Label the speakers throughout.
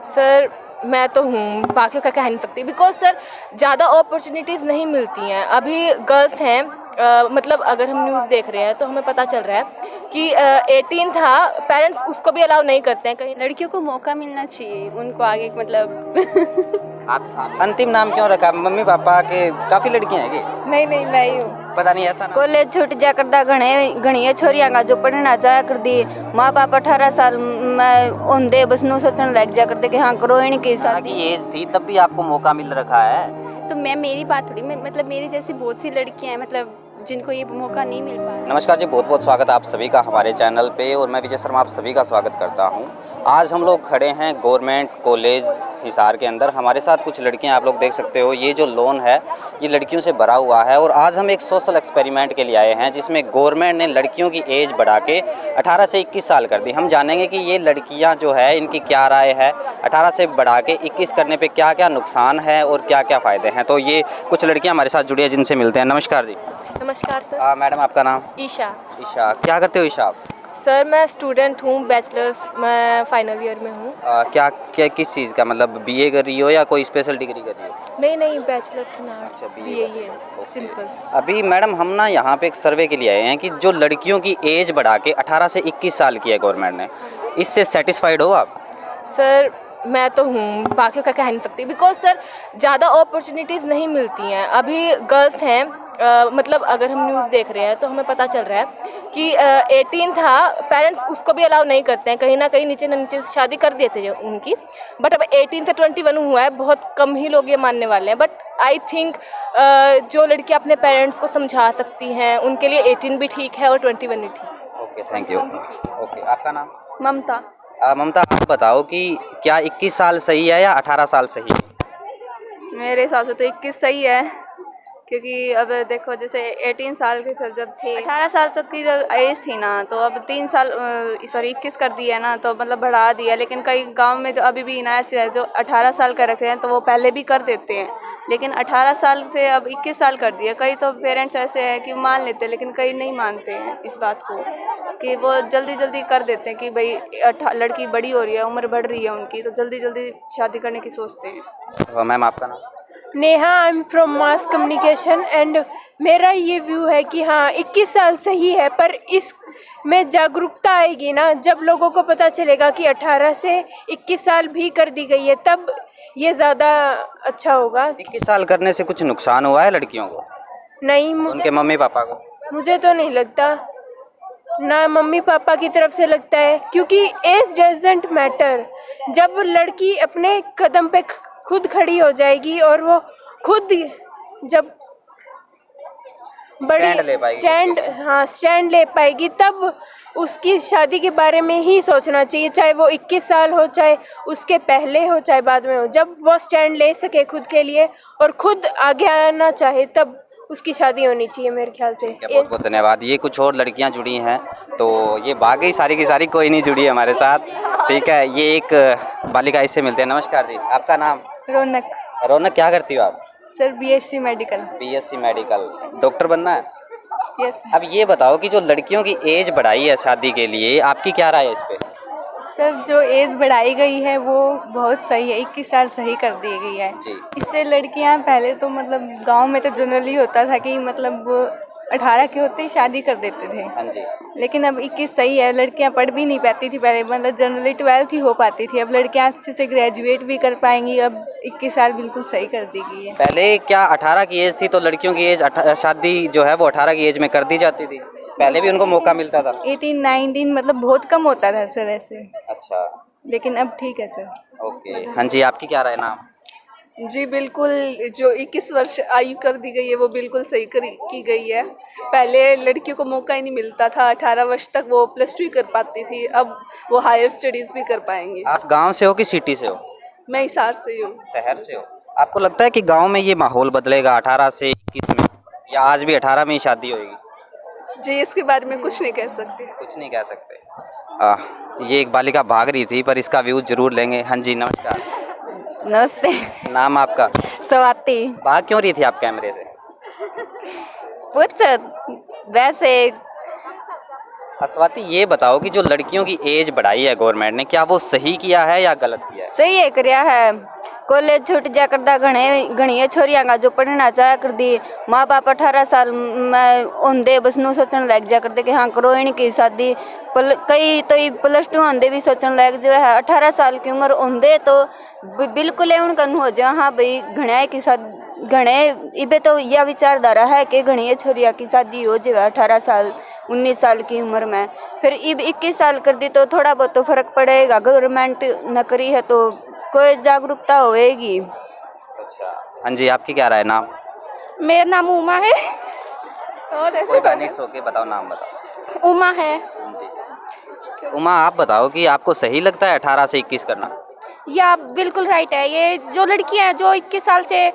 Speaker 1: Sir मैं तो हूँ, बाकियों का कह नहीं सकती बिकॉज सर ज़्यादा अपॉर्चुनिटीज़ नहीं मिलती हैं। अभी गर्ल्स हैं, मतलब अगर हम न्यूज़ देख रहे हैं तो हमें पता चल रहा है कि 18 था, पेरेंट्स उसको भी अलाउ नहीं करते हैं कहीं।
Speaker 2: लड़कियों को मौका मिलना चाहिए, उनको आगे मतलब
Speaker 3: आप अंतिम नाम क्यों रखा? मम्मी पापा के काफी लड़कियां हैं कि
Speaker 1: नहीं मैं ही हूँ।
Speaker 3: पता नहीं ऐसा ना।
Speaker 2: कॉलेज छूट जा कर घणी छोरियां का जो पढ़ना चाह कर दी माँ बाप 18 साल में ओंदे बस नु सोचने लग जा करते कि हाँ करो इनकी शादी।
Speaker 3: की एज थी तब भी आपको मौका मिल रखा है।
Speaker 2: तो मैं मेरी बात थोड़ी, मतलब मेरी जैसी बहुत सी लड़कियां हैं मतलब जिनको ये मौका नहीं मिल पा रहा।
Speaker 3: नमस्कार जी, बहुत बहुत स्वागत है आप सभी का हमारे चैनल पे और मैं विजय शर्मा आप सभी का स्वागत करता हूं। आज हम लोग खड़े हैं गवर्नमेंट कॉलेज हिसार के अंदर। हमारे साथ कुछ लड़कियां आप लोग देख सकते हो, ये जो लोन है ये लड़कियों से भरा हुआ है और आज हम एक सोशल एक्सपेरिमेंट के लिए आए हैं जिसमें गवर्नमेंट ने लड़कियों की एज बढ़ा के 18 से 21 साल कर दी। हम जानेंगे कि ये लड़कियाँ जो है इनकी क्या राय है, 18 से बढ़ा के 21 करने पर क्या क्या नुकसान है और क्या क्या फ़ायदे हैं। तो ये कुछ लड़कियाँ हमारे साथ जुड़ी है जिनसे मिलते हैं। नमस्कार जी।
Speaker 1: नमस्कार सर।
Speaker 3: मैडम आपका नाम?
Speaker 1: ईशा।
Speaker 3: ईशा, क्या करते हो ईशा आप?
Speaker 1: सर मैं स्टूडेंट हूँ, बैचलर मैं फाइनल ईयर में हूँ।
Speaker 3: क्या क्या किस चीज़ का, मतलब बीए कर रही हो या कोई स्पेशल डिग्री कर रही हो?
Speaker 1: नहीं बैचलर इन आर्ट्स,
Speaker 3: अच्छा,
Speaker 1: BA ही है, सिंपल।
Speaker 3: अभी मैडम हम ना यहाँ पे एक सर्वे के लिए आए हैं कि जो लड़कियों की एज बढ़ा के 18 से 21 साल की है गवर्नमेंट ने, इससे सेटिस्फाइड हो आप?
Speaker 1: सर मैं तो हूँ, बाकियों का कह नहीं सकती बिकॉज सर ज़्यादा अपॉर्चुनिटीज़ नहीं मिलती हैं। अभी गर्ल्स हैं, मतलब अगर हम न्यूज़ देख रहे हैं तो हमें पता चल रहा है कि 18 था, पेरेंट्स उसको भी अलाउ नहीं करते हैं, कहीं ना कहीं नीचे शादी कर देते हैं उनकी। बट अब 18 से 21 हुआ है, बहुत कम ही लोग ये मानने वाले हैं। बट आई थिंक जो लड़कियाँ अपने पेरेंट्स को समझा सकती हैं उनके लिए 18 भी ठीक है और 21 भी ठीक।
Speaker 3: Okay, thank you. ओके, आपका नाम?
Speaker 2: ममता।
Speaker 3: ममता, आप बताओ कि क्या 21 साल सही है या 18 साल सही है?
Speaker 2: मेरे हिसाब से तो 21 सही है, क्योंकि अब देखो जैसे 18 साल के जब थे 18 साल तक की जो एज थी ना, तो अब 3 साल 21 कर दिया है ना, तो मतलब बढ़ा दिया। लेकिन कई गांव में जो अभी भी ना ऐसे है जो 18 साल का रखते हैं तो वो पहले भी कर देते हैं, लेकिन 18 साल से अब 21 साल कर दिया। कई तो पेरेंट्स ऐसे हैं कि मान लेते हैं लेकिन कई नहीं मानते हैं इस बात को, कि वो जल्दी कर देते हैं कि भाई लड़की बड़ी हो रही है, उम्र बढ़ रही है उनकी, तो जल्दी शादी करने की सोचते हैं।
Speaker 3: मैम आपका नाम?
Speaker 4: Neha, I am from mass communication and मेरा ये व्यू है कि हाँ 21 साल सही है, पर इस में जागरूकता आएगी ना जब लोगों को पता चलेगा कि 18 से 21 साल भी कर दी गई है, तब ये ज़्यादा अच्छा होगा।
Speaker 3: 21 साल करने से कुछ नुकसान हुआ है लड़कियों को?
Speaker 4: नहीं,
Speaker 3: उनके मम्मी पापा को?
Speaker 4: मुझे तो नहीं लगता, ना मम्मी पापा की तरफ से लगता है, क्योंकि एज डजंट मैटर। जब लड़की अपने कदम पे खुद खड़ी हो जाएगी और वो खुद जब स्टैंड ले पाएगी तब उसकी शादी के बारे में ही सोचना चाहिए, चाहे वो 21 साल हो, चाहे उसके पहले हो, चाहे बाद में हो। जब वो स्टैंड ले सके खुद के लिए और खुद आगे आना चाहे तब उसकी शादी होनी चाहिए मेरे ख्याल से।
Speaker 3: बहुत बहुत धन्यवाद। ये कुछ और लड़कियां जुड़ी हैं, तो ये बाकी सारी की सारी कोई नहीं जुड़ी है हमारे साथ, ठीक है। ये एक बालिका, इससे मिलते हैं। नमस्कार जी, आपका नाम?
Speaker 2: रौनक।
Speaker 3: रौनक, क्या करती हो आप?
Speaker 2: Sir BSc medical.
Speaker 3: BSc medical, doctor बनना है?
Speaker 2: यस।
Speaker 3: अब ये बताओ कि जो लड़कियों की एज बढ़ाई है शादी के लिए, आपकी क्या राय है इस पे?
Speaker 2: सर जो एज बढ़ाई गई है वो बहुत सही है, 21 साल सही कर दी गई है
Speaker 3: जी।
Speaker 2: इससे लड़कियां पहले तो मतलब गांव में तो जनरली होता था कि मतलब 18 के होते ही शादी कर देते थे।
Speaker 3: हाँ जी।
Speaker 2: लेकिन अब 21 सही है, लड़कियां पढ़ भी नहीं पाती थी पहले, मतलब जनरली 12th ही हो पाती थी, अब लड़कियां अच्छे से ग्रेजुएट भी कर पाएंगी। अब 21 साल बिल्कुल सही कर दी गई है।
Speaker 3: पहले क्या 18 की एज थी तो लड़कियों की एज शादी जो है वो 18 की एज में कर दी जाती थी? पहले भी उनको मौका मिलता था?
Speaker 2: 18 19 मतलब बहुत कम होता था सर ऐसे।
Speaker 3: अच्छा,
Speaker 2: लेकिन अब ठीक है सर।
Speaker 3: ओके। हाँ जी, आपकी क्या राय? नाम?
Speaker 5: जी बिल्कुल, जो 21 वर्ष आयु कर दी गई है वो बिल्कुल सही की गई है। पहले लड़कियों को मौका ही नहीं मिलता था, 18 वर्ष तक वो +2 कर पाती थी, अब वो हायर स्टडीज़ भी कर पाएंगी।
Speaker 3: आप गांव से हो कि सिटी से हो?
Speaker 5: मैं हिसार से हूँ।
Speaker 3: शहर से हो। आपको लगता है कि गांव में ये माहौल बदलेगा 18 से 21 में, या आज भी 18 में ही शादी होगी?
Speaker 5: जी इसके बारे में कुछ नहीं कह सकते।
Speaker 3: कुछ नहीं कह सकते। ये एक बालिका भाग रही थी पर इसका व्यूज जरूर लेंगे। हाँ जी, नमस्कार।
Speaker 2: नमस्ते।
Speaker 3: नाम आपका?
Speaker 2: स्वाति।
Speaker 3: भाग क्यों रही थी आप कैमरे से?
Speaker 2: कुछ वैसे
Speaker 3: स्वाति, ये बताओ कि जो लड़कियों की एज बढ़ाई है गवर्नमेंट ने, क्या वो सही किया है या गलत किया है?
Speaker 2: सही है करिया है। कॉलेज छूट जा करदा घणी छोरियां का जो पढ़ना चाह कर दी, माँ बाप 18 साल में होंदे बस नू सोचने लग जा करते कि हाँ करो इनकी शादी। कई तो +2 होंदे भी सोचने लग जो है 18 साल की उम्र होंदे तो बिल्कुल उनका हो जा हाँ भाई घणे की शादी घणे इबे तो यह विचारधारा है कि घणी छोरिया की शादी हो जाए 18 साल 19 साल की उम्र में। फिर इब 21 साल कर दी तो थोड़ा बहुत तो फर्क पड़ेगा। गवर्नमेंट न करी है तो कोई जागरूकता होएगी।
Speaker 3: अच्छा, हाँ जी, आपकी क्या राय है? नाम?
Speaker 4: मेरा नाम उमा है।
Speaker 3: कोई बात नहीं, सो के बताओ, नाम बताओ।
Speaker 4: उमा है।
Speaker 3: हाँ जी, उमा आप बताओ कि आपको सही लगता है 18 से 21 करना?
Speaker 4: या बिल्कुल राइट है। ये जो लड़कियां हैं जो 21 साल से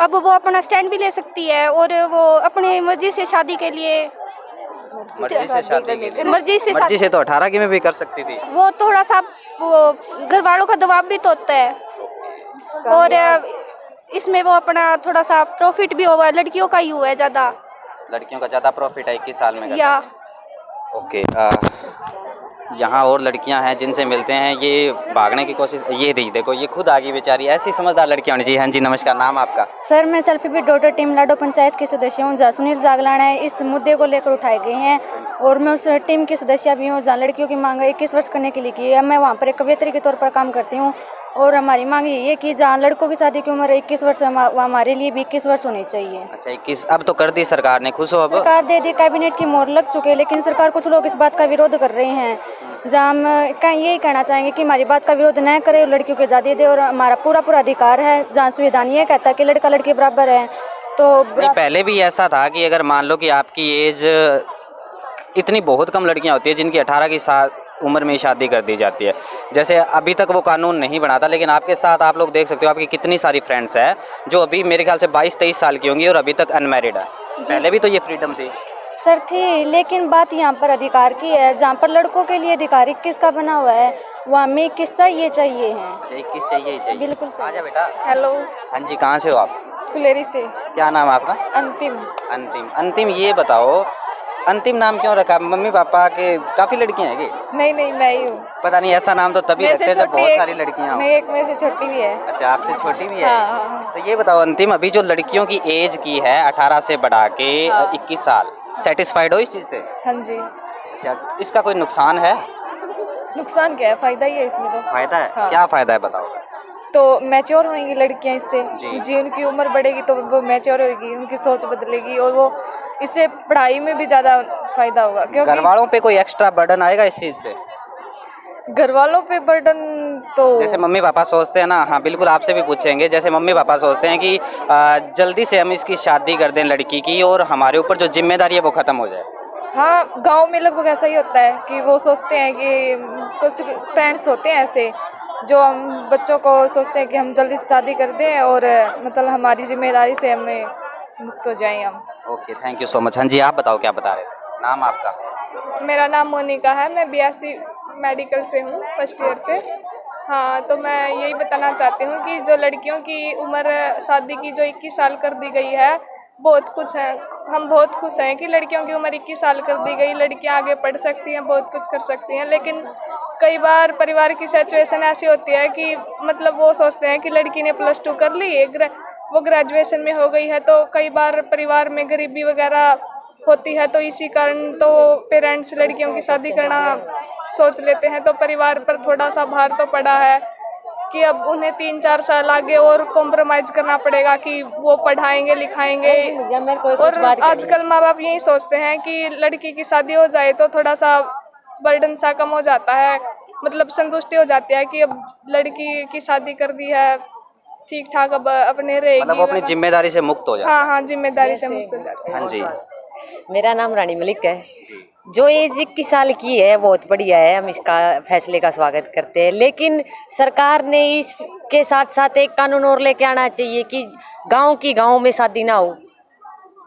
Speaker 4: अब वो अपना स्टैंड भी ले सकती है और वो अपनी मर्जी से शादी के लिए
Speaker 3: मर्जी से शादी के लिए?
Speaker 4: मर्जी से
Speaker 3: तो 18 की में भी कर सकती थी।
Speaker 4: वो थोड़ा सा वो घर वालों का दबाव भी तो होता है और इसमें वो अपना थोड़ा सा प्रॉफिट भी हुआ है। लड़कियों का ही हुआ है ज़्यादा,
Speaker 3: लड़कियों का ज़्यादा प्रॉफिट है 21 साल में करना।
Speaker 4: या
Speaker 3: ओके, यहाँ और लड़कियाँ हैं जिनसे मिलते हैं, ये भागने की कोशिश, ये रही देखो, ये खुद आगे बेचारी, ऐसी समझदार लड़कियाँ होनी चाहिए। हाँ जी, नमस्कार, नाम आपका?
Speaker 6: सर, मैं सेल्फी भी डॉटर टीम लाडो पंचायत की सदस्य हूँ, जहाँ सुनील जागलाना है इस मुद्दे को लेकर उठाए गए हैं और मैं उस टीम की सदस्य भी हूँ जहाँ लड़कियों की मांग 21 वर्ष करने के लिए की है। मैं वहाँ पर एक कवियत्री के तौर पर काम करती हूँ और हमारी मांग ये है कि जहाँ लड़कों की शादी की उम्र 21 वर्ष हमारे लिए भी 21 वर्ष होनी चाहिए।
Speaker 3: अच्छा, 21 अब तो कर दी सरकार ने, खुश हो? अब
Speaker 6: सरकार दे दी, कैबिनेट की मोहर लग चुके हैं, लेकिन सरकार कुछ लोग इस बात का विरोध कर रहे हैं। जहाँ हम यही कहना चाहेंगे कि हमारी बात का विरोध न करें, लड़कियों की आज़ादी दे और हमारा पूरा अधिकार है। जहाँ संविधान ये कहता है कि लड़का लड़की बराबर है तो
Speaker 3: नहीं, पहले भी ऐसा था कि अगर मान लो कि आपकी एज, इतनी बहुत कम लड़कियां होती है जिनकी 18 की उम्र में शादी कर दी जाती है। जैसे अभी तक वो कानून नहीं बना था, लेकिन आपके साथ आप लोग देख सकते हो, आपकी कितनी सारी फ्रेंड्स हैं जो अभी मेरे ख्याल से 22-23 साल की होंगी और अभी तक अनमैरिड है। पहले भी तो ये फ्रीडम थी
Speaker 6: सर, थी, लेकिन बात यहाँ पर अधिकार की है। जहाँ पर लड़कों के लिए अधिकार 21 का बना हुआ है, वहाँ में 21 चाहिए है।
Speaker 3: 21 चाहिए ही चाहिए।
Speaker 6: बिल्कुल चाहिए।
Speaker 3: आजा बेटा।
Speaker 4: हेलो,
Speaker 3: हाँ जी, कहाँ से हो आप?
Speaker 4: कुलेरी से।
Speaker 3: क्या नाम है आपका?
Speaker 4: अंतिम।
Speaker 3: अंतिम, ये बताओ अंतिम नाम क्यों रखा? मम्मी पापा के काफ़ी लड़कियाँ हैं कि?
Speaker 4: नहीं, मैं ही हूँ।
Speaker 3: पता नहीं, ऐसा नाम तो तभी रखते हैं जब बहुत सारी लड़कियाँ हो।
Speaker 4: नहीं, एक मेरे से छोटी भी है।
Speaker 3: अच्छा, आपसे छोटी भी है?
Speaker 4: हाँ।
Speaker 3: तो ये बताओ अंतिम, अभी जो लड़कियों की एज की है 18 से बढ़ा के 21 साल, सेटिस्फाइड हो इस चीज़ से?
Speaker 4: हाँ जी।
Speaker 3: अच्छा, इसका कोई नुकसान है?
Speaker 4: नुकसान क्या है, फायदा ही है इसमें तो।
Speaker 3: फायदा है?
Speaker 4: हाँ।
Speaker 3: क्या फायदा है बताओ?
Speaker 4: तो मैच्योर होंगी लड़कियां इससे
Speaker 3: जी।
Speaker 4: जी, उनकी उम्र बढ़ेगी तो वो मैच्योर होगी, उनकी सोच बदलेगी और वो इससे पढ़ाई में भी ज़्यादा फायदा होगा।
Speaker 3: घर
Speaker 4: क्योंकि
Speaker 3: वालों पे कोई एक्स्ट्रा बर्डन आएगा इस चीज़ से?
Speaker 4: घर वालों पे बर्डन तो
Speaker 3: जैसे मम्मी पापा सोचते हैं ना, हाँ बिल्कुल, आपसे भी पूछेंगे, जैसे मम्मी पापा सोचते हैं कि जल्दी से हम इसकी शादी कर दें लड़की की और हमारे ऊपर जो जिम्मेदारी है वो ख़त्म हो जाए।
Speaker 4: हाँ, गांव में लगभग ऐसा ही होता है कि वो सोचते हैं कि कुछ पेरेंट्स होते हैं ऐसे जो हम बच्चों को सोचते हैं कि हम जल्दी से शादी कर दें और मतलब हमारी जिम्मेदारी से हमें मुक्त हो जाएं हम।
Speaker 3: Okay, thank you so much. हाँ जी, आप बताओ क्या बता रहे थे? नाम आपका?
Speaker 7: मेरा नाम मोनिका है, मैं BSc मेडिकल से हूँ, फर्स्ट ईयर से। हाँ, तो मैं यही बताना चाहती हूँ कि जो लड़कियों की उम्र शादी की जो 21 साल कर दी गई है, बहुत कुछ है, हम बहुत खुश हैं कि लड़कियों की उम्र 21 साल कर दी गई। लड़कियाँ आगे पढ़ सकती हैं, बहुत कुछ कर सकती हैं, लेकिन कई बार परिवार की सिचुएशन ऐसी होती है कि मतलब वो सोचते हैं कि लड़की ने +2 कर ली, वो ग्रेजुएशन में हो गई है, तो कई बार परिवार में गरीबी वगैरह होती है, तो इसी कारण तो पेरेंट्स लड़कियों की शादी करना सोच लेते हैं। तो परिवार पर थोड़ा सा भार तो पड़ा है कि अब उन्हें 3-4 साल आगे और कॉम्प्रोमाइज़ करना पड़ेगा कि वो पढ़ाएंगे लिखाएंगे। और आजकल माँ बाप यही सोचते हैं कि लड़की की शादी हो जाए तो थोड़ा सा बर्डन सा कम हो जाता है, मतलब संतुष्टि हो जाती है कि अब लड़की की शादी कर दी है, ठीक ठाक अब अपने रहेगी,
Speaker 3: मतलब वो अपनी जिम्मेदारी से मुक्त हो जाए।
Speaker 7: हाँ, जिम्मेदारी से मुक्त हो जाती है।
Speaker 3: हाँ जी।
Speaker 8: मेरा नाम रानी मलिक है। जो एज 21 साल की है बहुत बढ़िया है, हम इसका फैसले का स्वागत करते हैं, लेकिन सरकार ने इसके साथ साथ एक कानून और लेके आना चाहिए कि गांव की गांव में शादी ना हो,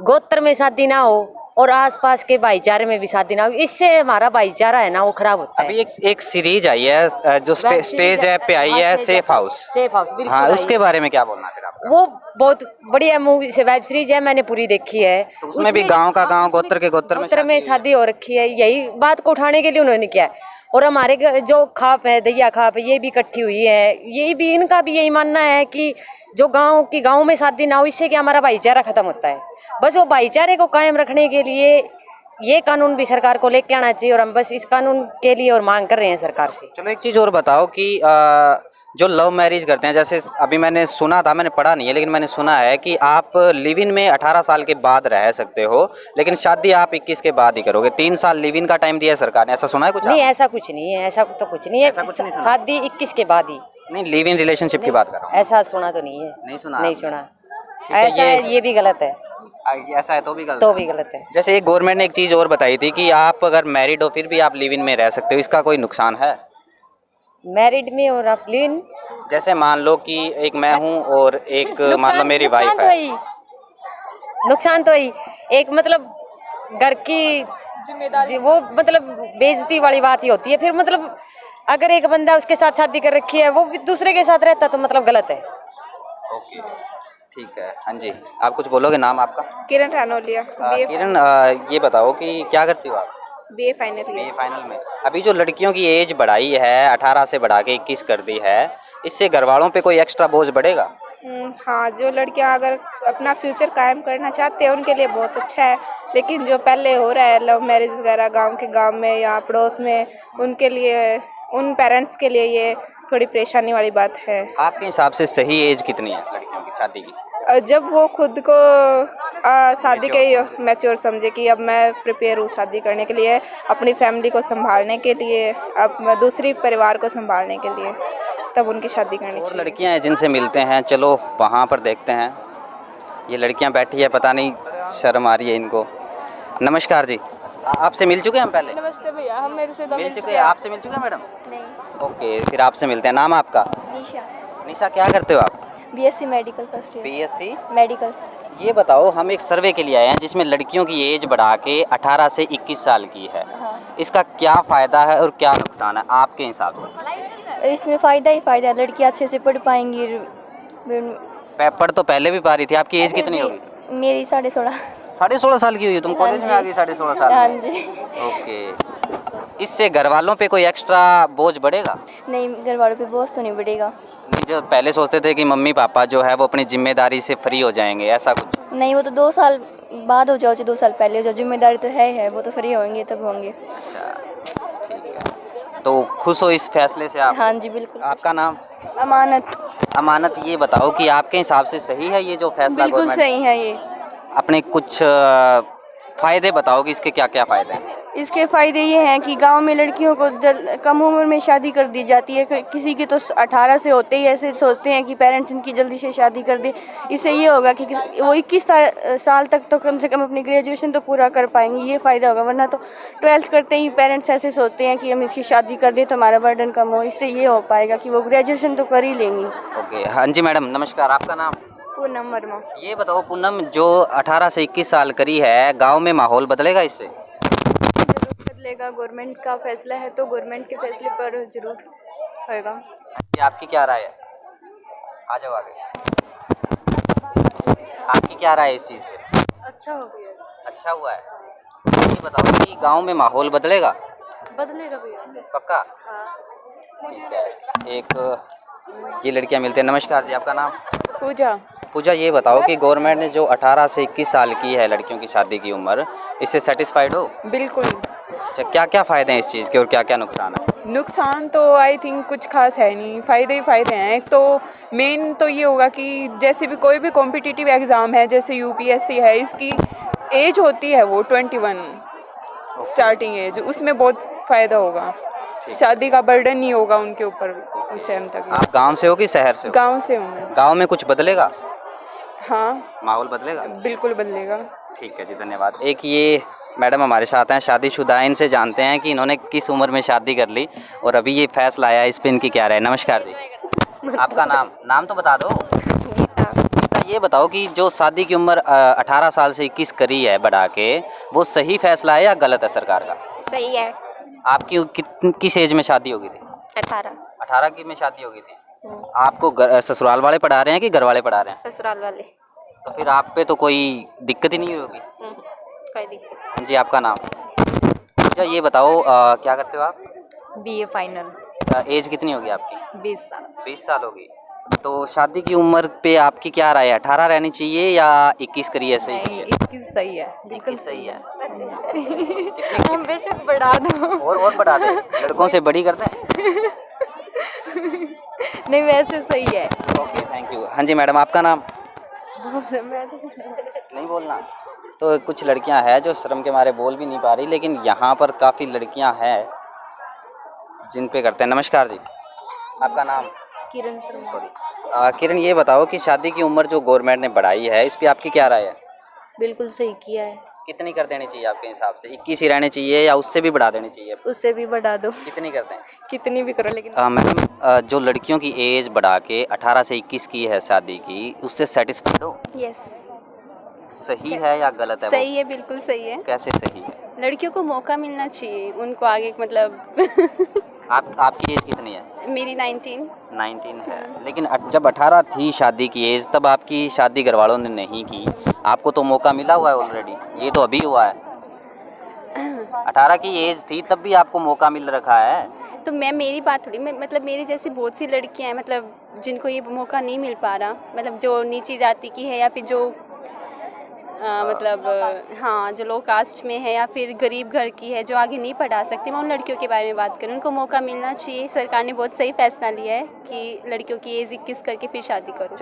Speaker 8: गोत्र में शादी ना हो और आसपास के भाईचारे में भी शादी ना हो। इससे हमारा भाईचारा है ना वो खराब होता है।
Speaker 3: अभी एक सीरीज आई है जो स्टेज ऐप पे आई है, सेफ हाउस।
Speaker 8: बिल्कुल।
Speaker 3: हाँ, उसके बारे में क्या बोलना है फिर आपका?
Speaker 8: वो बहुत बढ़िया मूवी से वेब सीरीज है, मैंने पूरी देखी है।
Speaker 3: तो उसमें भी गांव का गांव, गोत्र के गोत्र
Speaker 8: में शादी हो रखी है। यही बात को उठाने के लिए उन्होंने किया है। और हमारे जो खाप है, दैया खाप, ये भी इकट्ठी हुई है। यही भी इनका भी यही मानना है कि जो गांव में शादी ना हो, इससे कि हमारा भाईचारा खत्म होता है। बस वो भाईचारे को कायम रखने के लिए ये कानून भी सरकार को लेके आना चाहिए, और हम बस इस कानून के लिए और मांग कर रहे हैं सरकार से।
Speaker 3: चलो एक चीज़ और बताओ कि जो लव मैरिज करते हैं, जैसे अभी मैंने सुना था, मैंने पढ़ा नहीं है लेकिन मैंने सुना है कि आप लिव इन में 18 साल के बाद रह सकते हो, लेकिन शादी आप 21 के बाद ही करोगे। 3 साल लिव इन का टाइम दिया है सरकार ने, ऐसा सुना है कुछ?
Speaker 8: नहीं, ऐसा कुछ नहीं है, ऐसा तो कुछ नहीं है। शादी 21 के बाद ही।
Speaker 3: नहीं, लिव इन रिलेशनशिप की बात कर रहा हूँ।
Speaker 8: ऐसा सुना तो नहीं है।
Speaker 3: नहीं सुना?
Speaker 8: नहीं सुना। ऐसा ये भी गलत है।
Speaker 3: ऐसा है तो भी गलत
Speaker 8: है।
Speaker 3: जैसे एक गवर्नमेंट ने एक चीज़ और बताई थी कि आप अगर मैरिड हो फिर भी आप लिव इन में रह सकते हो, इसका कोई नुकसान है?
Speaker 8: मैरिड में और आप लिव इन,
Speaker 3: जैसे मान लो कि एक मैं हूँ और एक मान लो मेरी वाइफ है।
Speaker 8: नुकसान तो ही एक मतलब घर की जिम्मेदारी, वो मतलब बेइज्जती वाली बात ही होती है। फिर मतलब अगर एक बंदा उसके साथ शादी कर रखी है, वो भी दूसरे के साथ रहता तो मतलब गलत है।
Speaker 3: ओके, ठीक है। हाँ जी, आप कुछ बोलोगे? नाम आपका?
Speaker 5: किरण रानौलिया।
Speaker 3: किरण, ये बताओ कि क्या करती हो आप?
Speaker 5: बीए फाइनल
Speaker 3: बीए फाइनल में। अभी जो लड़कियों की एज बढ़ाई है, 18 से बढ़ा के 21 कर दी है, इससे घर वालों पे कोई एक्स्ट्रा बोझ बढ़ेगा?
Speaker 5: हाँ, जो लड़कियां अगर अपना फ्यूचर कायम करना चाहते हैं उनके लिए बहुत अच्छा है, लेकिन जो पहले हो रहा है लव मैरिज वगैरह गांव में या पड़ोस में, उनके लिए, उन पेरेंट्स के लिए ये थोड़ी परेशानी वाली बात है।
Speaker 3: आपके हिसाब से सही एज कितनी है लड़कियों की शादी की?
Speaker 5: जब वो खुद को शादी के मैच्योर समझे कि अब मैं प्रिपेयर हूँ शादी करने के लिए, अपनी फैमिली को संभालने के लिए, अब दूसरी परिवार को संभालने के लिए, तब उनकी शादी करनी चाहिए।
Speaker 3: और लड़कियां हैं जिनसे मिलते हैं, चलो वहाँ पर देखते हैं। ये लड़कियां बैठी है, पता नहीं शर्म आ रही है इनको। नमस्कार जी, आपसे मिल चुके हैं हम पहले?
Speaker 7: नमस्ते भैया, हम मेरे से
Speaker 3: मिल चुके हैं। आपसे मिल चुके हैं मैडम?
Speaker 2: नहीं।
Speaker 3: ओके, फिर आपसे मिलते हैं। नाम आपका?
Speaker 2: निशा।
Speaker 3: निशा, क्या करते हो आप?
Speaker 2: BSc medical first year.
Speaker 3: BSc
Speaker 2: medical.
Speaker 3: ये बताओ, हम एक सर्वे के लिए आए हैं जिसमें लड़कियों की एज बढ़ा के 18 से 21 साल की है।
Speaker 2: हाँ।
Speaker 3: इसका क्या फ़ायदा है और क्या नुकसान है आपके हिसाब से?
Speaker 2: इसमें फ़ायदा ही फ़ायदा है, लड़कियाँ अच्छे से पढ़ पाएंगी।
Speaker 3: पेपर तो पहले भी पा रही थी। आपकी एज कितनी होगी?
Speaker 2: मेरी 16.5।
Speaker 3: 16.5 साल की हुई है? तुम कॉलेज में आ गई 16.5 साल?
Speaker 2: हाँ जी।
Speaker 3: ओके, इससे घर वालों पे कोई एक्स्ट्रा बोझ बढ़ेगा?
Speaker 2: नहीं, घर वालों पे बोझ तो नहीं बढ़ेगा।
Speaker 3: नहीं, जो पहले सोचते थे कि मम्मी पापा जो है वो अपनी जिम्मेदारी से फ्री हो जाएंगे, ऐसा कुछ?
Speaker 2: नहीं, वो तो 2 साल बाद हो जाओ, 2 साल पहले हो जाओ, जिम्मेदारी तो है, वो तो फ्री होंगे तब होंगे।
Speaker 3: ठीक है, तो खुश हो इस फैसले से आप?
Speaker 2: हाँ जी, बिल्कुल।
Speaker 3: आपका नाम?
Speaker 2: अमानत।
Speaker 3: अमानत, ये बताओ कि आपके हिसाब से सही है ये जो फैसला?
Speaker 2: बिल्कुल सही है ये।
Speaker 3: अपने कुछ फ़ायदे बताओ कि इसके क्या क्या फ़ायदे हैं?
Speaker 6: इसके फ़ायदे ये हैं कि गांव में लड़कियों को कम उम्र में शादी कर दी जाती है। किसी की तो 18 से होते ही ऐसे सोचते हैं कि पेरेंट्स इनकी जल्दी से शादी कर दे। इससे ये होगा कि वो 21 साल तक तो कम से कम अपनी ग्रेजुएशन तो पूरा कर पाएंगे, ये फ़ायदा होगा। वरना तो 12th करते ही पेरेंट्स ऐसे सोचते हैं कि हम इसकी शादी कर दें तो हमारा बर्डन कम हो। इससे ये हो पाएगा कि वो ग्रेजुएशन तो कर ही लेंगी।
Speaker 3: ओके, हाँ जी मैडम, नमस्कार। आपका नाम?
Speaker 6: पूनम वर्मा।
Speaker 3: ये बताओ पूनम, जो 18 से 21 साल करी है, गांव में माहौल बदलेगा इससे?
Speaker 6: जरूर बदलेगा, गवर्नमेंट का फैसला है तो गवर्नमेंट के फैसले पर जरूर होएगा।
Speaker 3: आपकी क्या राय है? आ जाओ आगे। आपकी क्या राय है इस चीज़ पे?
Speaker 6: अच्छा हो गया।
Speaker 3: अच्छा हुआ है। ये बताओ कि गांव में माहौल बदलेगा?
Speaker 6: बदलेगा भैया।
Speaker 3: पक्का?
Speaker 6: हाँ।
Speaker 3: एक ये लड़कियां मिलते हैं। नमस्कार जी, आपका नाम?
Speaker 4: पूजा।
Speaker 3: पूजा, ये बताओ कि गवर्नमेंट ने जो 18 से 21 साल की है लड़कियों की शादी की उम्र, इससे सेटिस्फाइड हो?
Speaker 4: बिल्कुल।
Speaker 3: अच्छा, क्या क्या फ़ायदे हैं इस चीज़ के और क्या क्या नुकसान है?
Speaker 4: नुकसान तो आई थिंक कुछ खास है नहीं, फ़ायदे ही फ़ायदे हैं। एक तो मेन तो ये होगा कि जैसे भी कोई भी कॉम्पिटिटिव एग्ज़ाम है, जैसे यूपीएससी है, इसकी एज होती है वो 21 स्टार्टिंग एज, उसमें बहुत फ़ायदा होगा। शादी का बर्डन नहीं होगा उनके ऊपर उस टाइम तक।
Speaker 3: आप गांव से हो कि शहर से हो?
Speaker 4: गांव से हूँ मैं।
Speaker 3: गांव में कुछ बदलेगा?
Speaker 4: हाँ,
Speaker 3: माहौल बदलेगा?
Speaker 4: बिल्कुल बदलेगा।
Speaker 3: ठीक है जी, धन्यवाद। एक ये मैडम हमारे साथ हैं, शादीशुदा हैं, इनसे जानते हैं कि इन्होंने किस उम्र में शादी कर ली और अभी ये फैसला आया, इस पर इनकी क्या राय? नमस्कार जी, आपका नाम? नाम तो बता दो। गीता, ये बताओ कि जो शादी की उम्र 18 साल से 21 करी है बढ़ा के, वो सही फैसला है या गलत है सरकार का?
Speaker 2: सही है।
Speaker 3: आपकी किस एज में शादी होगी थी?
Speaker 2: 18।
Speaker 3: 18 की में शादी होगी थी। आपको ससुराल वाले पढ़ा रहे हैं कि घर वाले पढ़ा रहे हैं?
Speaker 2: ससुराल वाले।
Speaker 3: तो फिर आप पे तो कोई दिक्कत ही नहीं होगी।
Speaker 2: कोई दिक्कत।
Speaker 3: हाँ जी, आपका नाम? अच्छा ये बताओ क्या करते हो आप?
Speaker 2: BA final.
Speaker 3: एज कितनी होगी आपकी?
Speaker 2: 20 साल।
Speaker 3: 20 साल होगी। तो शादी की उम्र पे आपकी क्या राय है? 18 रहनी चाहिए या 21 करिए सही है?
Speaker 2: 21 सही है।
Speaker 3: 21 सही है।
Speaker 2: हम बेशक बढ़ा दो।
Speaker 3: और बढ़ा दें, लड़कों से बड़ी कर दें।
Speaker 2: नहीं वैसे सही है।
Speaker 3: Okay thank you. हाँ जी मैडम, आपका नाम? नहीं बोलना। तो कुछ लड़कियां हैं जो शर्म के मारे बोल भी नहीं पा रही, लेकिन यहाँ पर काफ़ी लड़कियां हैं जिन पे करते हैं। नमस्कार जी, आपका नाम?
Speaker 2: किरण शर्मा।
Speaker 3: सॉरी किरण, ये बताओ कि शादी की उम्र जो गवर्नमेंट ने बढ़ाई है इस पे आपकी क्या राय है?
Speaker 2: बिल्कुल सही किया है।
Speaker 3: कितनी कर देनी चाहिए आपके हिसाब से? 21 ही रहनी चाहिए या उससे भी बढ़ा देनी चाहिए?
Speaker 2: उससे भी बढ़ा दो।
Speaker 3: कितनी कर दें?
Speaker 2: कितनी भी करो लेकिन।
Speaker 3: मैडम जो लड़कियों की एज बढ़ा के 18 से 21 की है शादी की, उससे सेटिस्फाइड हो?
Speaker 2: यस।
Speaker 3: सही है या गलत है?
Speaker 2: सही है, बिल्कुल सही है।
Speaker 3: कैसे सही है?
Speaker 2: लड़कियों को मौका मिलना चाहिए, उनको आगे मतलब।
Speaker 3: आपकी एज कितनी है?
Speaker 2: मेरी 19।
Speaker 3: 19 है, लेकिन जब 18 थी शादी की एज तब आपकी शादी घर वालों ने नहीं की, आपको तो मौका मिला हुआ है ऑलरेडी, ये तो अभी हुआ है। 18 की एज थी तब भी आपको मौका मिल रखा है।
Speaker 2: तो मेरी बात थोड़ी, मतलब मेरी जैसी बहुत सी लड़कियां हैं मतलब जिनको ये मौका नहीं मिल पा रहा, मतलब जो नीची जाति की है या फिर जो मतलब हाँ जो लो कास्ट में है या फिर गरीब घर की है जो आगे नहीं पढ़ा सकती। मैं उन लड़कियों के बारे में बात करूँ, उनको मौका मिलना चाहिए। सरकार ने बहुत सही फैसला लिया है कि लड़कियों की एज 21 करके फिर शादी करो।